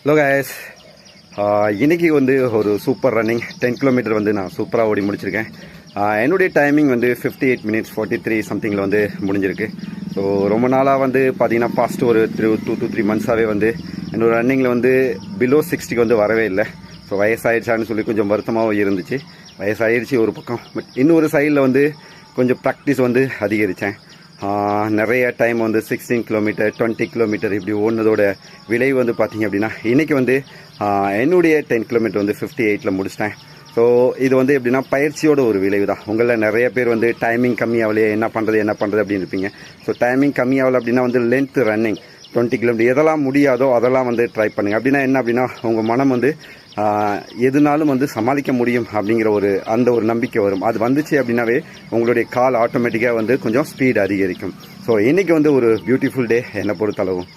Hello guys, இன்னைக்கு வந்து ஒரு சூப்பர் ரன்னிங் 10 கிலோமீட்டர் வந்து நான் சூப்பராக ஓடி முடிச்சிருக்கேன். என்னுடைய டைமிங் வந்து 58 minutes 43 சம்திங்கில் வந்து முடிஞ்சிருக்கு. ஸோ ரொம்ப நாளாக வந்து பார்த்தீங்கன்னா பாஸ்ட் ஒரு 2 to 3 months வந்து என்னோட ரன்னிங்கில் வந்து பிலோ 60 வந்து வரவே இல்லை. ஸோ வயசாகிடுச்சான்னு சொல்லி கொஞ்சம் வருத்தமாகவும் இருந்துச்சு. வயசாகிடுச்சு ஒரு பக்கம், பட் இன்னொரு சைடில் வந்து கொஞ்சம் ப்ராக்டிஸ் வந்து அதிகரித்தேன். நிறைய டைம் வந்து 16 கிலோமீட்டர் 20 கிலோமீட்டர் இப்படி ஓடுனதோட விளைவு வந்து பார்த்தீங்க அப்படின்னா இன்றைக்கி வந்து என்னுடைய 10 கிலோமீட்டர் வந்து 58ல் முடிச்சிட்டேன். ஸோ இது வந்து எப்படின்னா பயிற்சியோட ஒரு விளைவு தான். உங்களில் நிறைய பேர் வந்து டைமிங் கம்மியாகலையே, என்ன பண்ணுறது அப்படின்னு இருப்பீங்க. ஸோ டைமிங் கம்மியாகலை அப்படின்னா வந்து லென்த் ரன்னிங் 20 கிலோமீட்டர் எதெல்லாம் முடியாதோ அதெல்லாம் வந்து ட்ரை பண்ணுங்கள். அப்படின்னா என்ன அப்படின்னா உங்கள் மனம் வந்து எதுனாலும் வந்து சமாளிக்க முடியும் அப்படிங்கிற ஒரு நம்பிக்கை வரும். அது வந்துச்சு அப்படின்னாவே உங்களுடைய கால் ஆட்டோமேட்டிக்காக வந்து கொஞ்சம் ஸ்பீட் அதிகரிக்கும். ஸோ இன்றைக்கி வந்து ஒரு பியூட்டிஃபுல் டே என்னை பொறுத்தளவும்.